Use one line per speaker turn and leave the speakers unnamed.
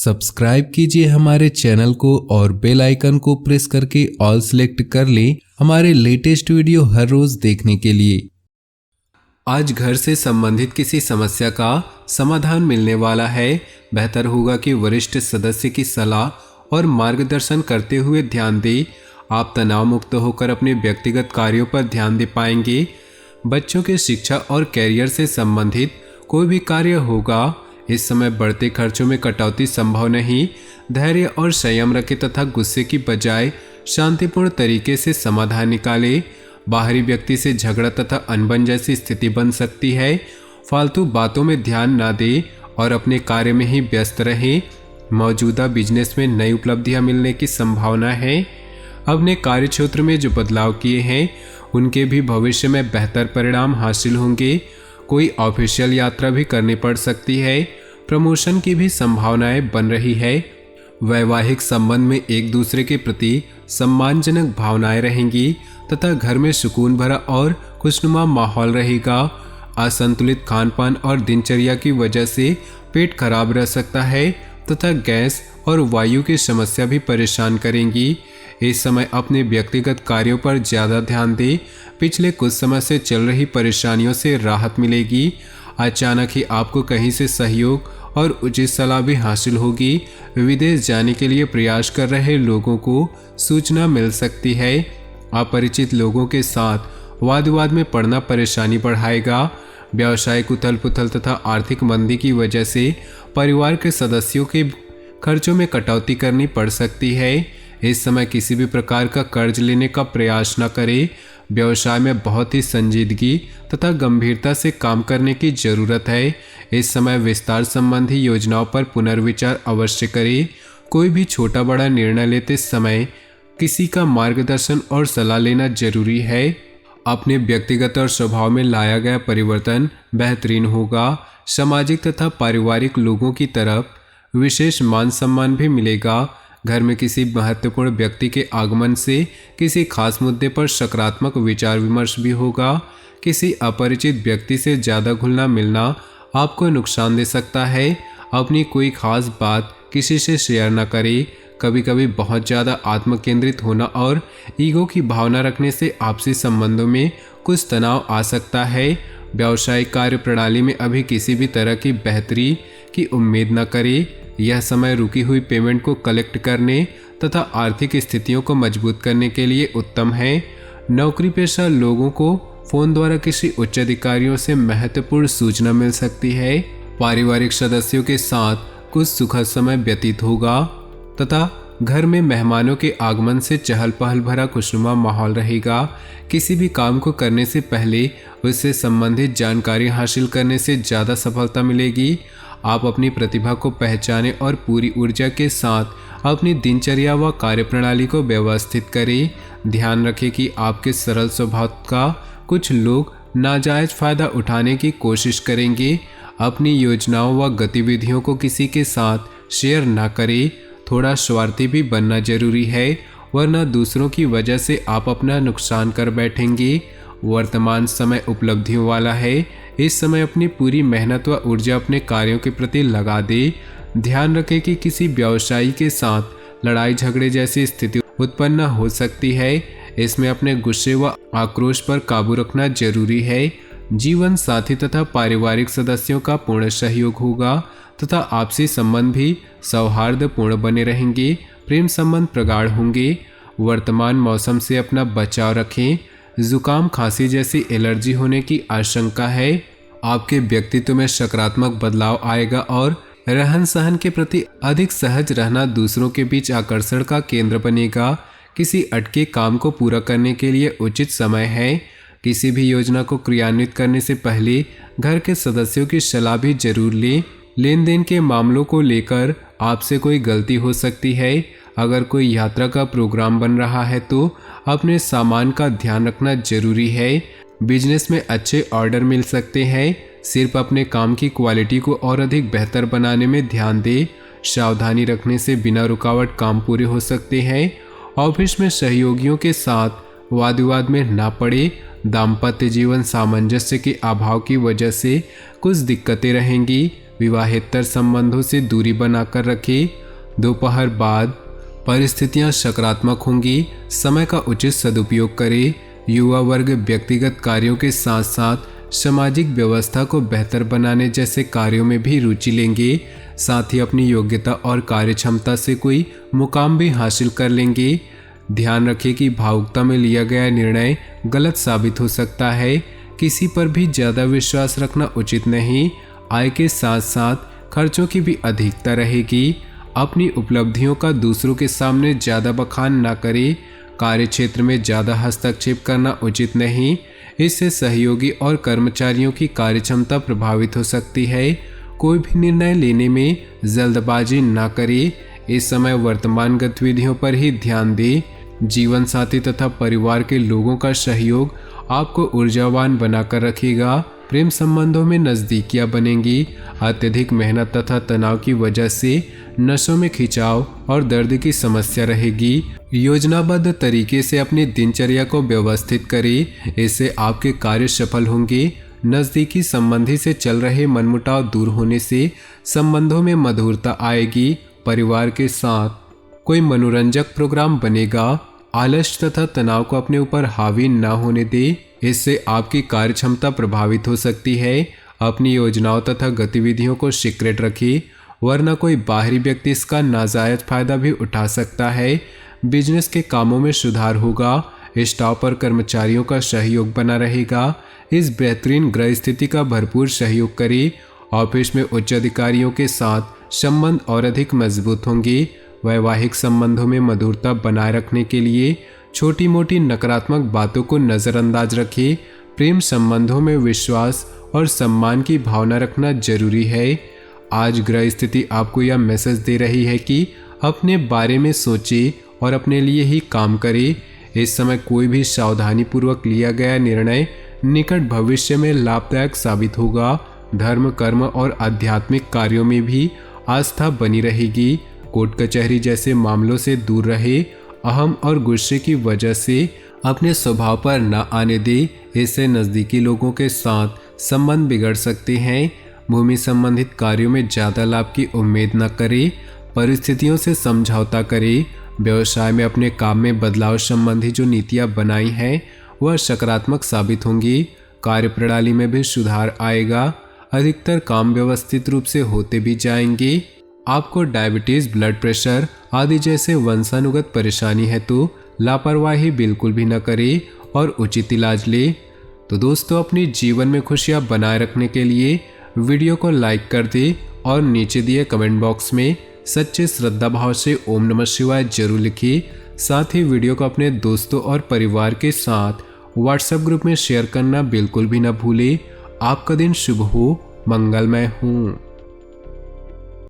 Subscribe कीजिए हमारे channel को और बेल आइकन को प्रेस करके ऑल सेलेक्ट कर लें हमारे लेटेस्ट वीडियो हर रोज देखने के लिए। आज घर से संबंधित किसी समस्या का समाधान मिलने वाला है। बेहतर होगा कि वरिष्ठ सदस्य की सलाह और मार्गदर्शन करते हुए ध्यान दें। आप तनाव मुक्त होकर अपने व्यक्तिगत कार्यों पर ध्यान दे पाएंगे। बच्चों के शिक्षा और कैरियर से संबंधित कोई भी कार्य होगा। इस समय बढ़ते खर्चों में कटौती संभव नहीं। धैर्य और संयम रखें तथा गुस्से की बजाय शांतिपूर्ण तरीके से समाधान निकालें। बाहरी व्यक्ति से झगड़ा तथा अनबन जैसी स्थिति बन सकती है। फालतू बातों में ध्यान न दें और अपने कार्य में ही व्यस्त रहें। मौजूदा बिजनेस में नई उपलब्धियां मिलने की संभावना है। अपने कार्य क्षेत्र में जो बदलाव किए हैं उनके भी भविष्य में बेहतर परिणाम हासिल होंगे। कोई ऑफिशियल यात्रा भी करनी पड़ सकती है। प्रमोशन की भी संभावनाएं बन रही है। वैवाहिक संबंध में एक दूसरे के प्रति सम्मानजनक भावनाएं रहेंगी तथा घर में सुकून भरा और खुशनुमा माहौल रहेगा। असंतुलित खानपान और दिनचर्या की वजह से पेट खराब रह सकता है तथा गैस और वायु की समस्या भी परेशान करेंगी। इस समय अपने व्यक्तिगत कार्यों पर ज़्यादा ध्यान दें। पिछले कुछ समय से चल रही परेशानियों से राहत मिलेगी। अचानक ही आपको कहीं से सहयोग और उचित सलाह भी हासिल होगी। विदेश जाने के लिए प्रयास कर रहे लोगों को सूचना मिल सकती है। अपरिचित लोगों के साथ वाद विवाद में पड़ना परेशानी बढ़ाएगा। व्यावसायिक उथल पुथल तथा आर्थिक मंदी की वजह से परिवार के सदस्यों के खर्चों में कटौती करनी पड़ सकती है। इस समय किसी भी प्रकार का कर्ज लेने का प्रयास न करें। व्यवसाय में बहुत ही संजीदगी तथा गंभीरता से काम करने की जरूरत है। इस समय विस्तार संबंधी योजनाओं पर पुनर्विचार अवश्य करें। कोई भी छोटा बड़ा निर्णय लेते समय किसी का मार्गदर्शन और सलाह लेना जरूरी है। अपने व्यक्तिगत और स्वभाव में लाया गया परिवर्तन बेहतरीन होगा। सामाजिक तथा पारिवारिक लोगों की तरफ विशेष मान सम्मान भी मिलेगा। घर में किसी महत्वपूर्ण व्यक्ति के आगमन से किसी खास मुद्दे पर सकारात्मक विचार विमर्श भी होगा। किसी अपरिचित व्यक्ति से ज़्यादा घुलना मिलना आपको नुकसान दे सकता है। अपनी कोई खास बात किसी से शेयर न करें। कभी कभी बहुत ज़्यादा आत्मकेंद्रित होना और ईगो की भावना रखने से आपसी संबंधों में कुछ तनाव आ सकता है। व्यावसायिक कार्य प्रणाली में अभी किसी भी तरह की बेहतरी की उम्मीद न करें। यह समय रुकी हुई पेमेंट को कलेक्ट करने तथा आर्थिक स्थितियों को मजबूत करने के लिए उत्तम है। नौकरी पेशा लोगों को फोन द्वारा किसी उच्च अधिकारियों से महत्वपूर्ण सूचना मिल सकती है। पारिवारिक सदस्यों के साथ कुछ सुखद समय व्यतीत होगा तथा घर में मेहमानों के आगमन से चहल पहल भरा खुशनुमा माहौल रहेगा। किसी भी काम को करने से पहले उससे संबंधित जानकारी हासिल करने से ज़्यादा सफलता मिलेगी। आप अपनी प्रतिभा को पहचानें और पूरी ऊर्जा के साथ अपनी दिनचर्या व कार्यप्रणाली को व्यवस्थित करें। ध्यान रखें कि आपके सरल स्वभाव का कुछ लोग नाजायज फायदा उठाने की कोशिश करेंगे। अपनी योजनाओं व गतिविधियों को किसी के साथ शेयर न करें। थोड़ा स्वार्थी भी बनना जरूरी है, वरना दूसरों की वजह से आप अपना नुकसान कर बैठेंगे। वर्तमान समय उपलब्धियों वाला है। इस समय अपनी पूरी मेहनत व ऊर्जा अपने कार्यों के प्रति लगा दे। ध्यान रखें कि किसी व्यवसायी के साथ लड़ाई झगड़े जैसी स्थिति उत्पन्न हो सकती है। इसमें अपने गुस्से व आक्रोश पर काबू रखना जरूरी है। जीवन साथी तथा पारिवारिक सदस्यों का पूर्ण सहयोग होगा तथा आपसी संबंध भी सौहार्दपूर्ण बने रहेंगे। प्रेम संबंध प्रगाढ़ होंगे। वर्तमान मौसम से अपना बचाव रखें। जुकाम खांसी जैसी एलर्जी होने की आशंका है। आपके व्यक्तित्व में सकारात्मक बदलाव आएगा और रहन सहन के प्रति अधिक सहज रहना दूसरों के बीच आकर्षण का केंद्र बनेगा। किसी अटके काम को पूरा करने के लिए उचित समय है। किसी भी योजना को क्रियान्वित करने से पहले घर के सदस्यों की सलाह भी जरूर लें। लेन देन के मामलों को लेकर आपसे कोई गलती हो सकती है। अगर कोई यात्रा का प्रोग्राम बन रहा है तो अपने सामान का ध्यान रखना जरूरी है। बिजनेस में अच्छे ऑर्डर मिल सकते हैं। सिर्फ अपने काम की क्वालिटी को और अधिक बेहतर बनाने में ध्यान दें। सावधानी रखने से बिना रुकावट काम पूरे हो सकते हैं। ऑफिस में सहयोगियों के साथ वाद विवाद में ना पड़े। दाम्पत्य जीवन सामंजस्य के अभाव की वजह से कुछ दिक्कतें रहेंगी। विवाहेतर संबंधों से दूरी बनाकर रखें। दोपहर बाद परिस्थितियां सकारात्मक होंगी, समय का उचित सदुपयोग करें। युवा वर्ग व्यक्तिगत कार्यों के साथ साथ सामाजिक व्यवस्था को बेहतर बनाने जैसे कार्यों में भी रुचि लेंगे। साथ ही अपनी योग्यता और कार्यक्षमता से कोई मुकाम भी हासिल कर लेंगे। ध्यान रखें कि भावुकता में लिया गया निर्णय गलत साबित हो सकता है। किसी पर भी ज़्यादा विश्वास रखना उचित नहीं। आय के साथ साथ खर्चों की भी अधिकता रहेगी। अपनी उपलब्धियों का दूसरों के सामने ज़्यादा बखान ना करें। कार्य क्षेत्र में ज़्यादा हस्तक्षेप करना उचित नहीं। इससे सहयोगी और कर्मचारियों की कार्यक्षमता प्रभावित हो सकती है। कोई भी निर्णय लेने में जल्दबाजी ना करें। इस समय वर्तमान गतिविधियों पर ही ध्यान दें। जीवन साथी तथा परिवार के लोगों का सहयोग आपको ऊर्जावान बनाकर रखेगा। प्रेम संबंधों में नज़दीकियां बनेंगी। अत्यधिक मेहनत तथा तनाव की वजह से नसों में खिंचाव और दर्द की समस्या रहेगी। योजनाबद्ध तरीके से अपनी दिनचर्या को व्यवस्थित करें, इससे आपके कार्य सफल होंगे। नज़दीकी संबंधी से चल रहे मनमुटाव दूर होने से संबंधों में मधुरता आएगी। परिवार के साथ कोई मनोरंजक प्रोग्राम बनेगा। आलस्य तथा तनाव को अपने ऊपर हावी न होने दे, इससे आपकी कार्यक्षमता प्रभावित हो सकती है। अपनी योजनाओं तथा गतिविधियों को सीक्रेट रखिए, वरना कोई बाहरी व्यक्ति इसका नाजायज फायदा भी उठा सकता है। बिजनेस के कामों में सुधार होगा। स्टाफ और कर्मचारियों का सहयोग बना रहेगा। इस बेहतरीन ग्रह स्थिति का भरपूर सहयोग करें। ऑफिस में उच्च अधिकारियों के साथ संबंध और अधिक मजबूत होंगे। वैवाहिक संबंधों में मधुरता बनाए रखने के लिए छोटी मोटी नकारात्मक बातों को नज़रअंदाज रखें। प्रेम संबंधों में विश्वास और सम्मान की भावना रखना जरूरी है। आज ग्रह स्थिति आपको यह मैसेज दे रही है कि अपने बारे में सोचें और अपने लिए ही काम करें। इस समय कोई भी सावधानी पूर्वक लिया गया निर्णय निकट भविष्य में लाभदायक साबित होगा। धर्म, कर्म और आध्यात्मिक कार्यों में भी आस्था बनी रहेगी। कोर्ट कचहरी जैसे मामलों से दूर रहे। अहम और गुस्से की वजह से अपने स्वभाव पर न आने दे, इससे नज़दीकी लोगों के साथ संबंध बिगड़ सकते हैं। भूमि संबंधित कार्यों में ज़्यादा लाभ की उम्मीद न करें। परिस्थितियों से समझौता करें। व्यवसाय में अपने काम में बदलाव संबंधी जो नीतियाँ बनाई हैं वह सकारात्मक साबित होंगी। कार्य प्रणाली में भी सुधार आएगा। अधिकतर काम व्यवस्थित रूप से होते भी जाएंगे। आपको डायबिटीज़, ब्लड प्रेशर आदि जैसे वंशानुगत परेशानी है तो लापरवाही बिल्कुल भी न करें और उचित इलाज ले। तो दोस्तों, अपनी जीवन में खुशियां बनाए रखने के लिए वीडियो को लाइक कर दे और नीचे दिए कमेंट बॉक्स में सच्चे श्रद्धा भाव से ओम नमः शिवाय जरूर लिखिए। साथ ही वीडियो को अपने दोस्तों और परिवार के साथ व्हाट्सएप ग्रुप में शेयर करना बिल्कुल भी न भूलें। आपका दिन शुभ हो, मंगलमय हो।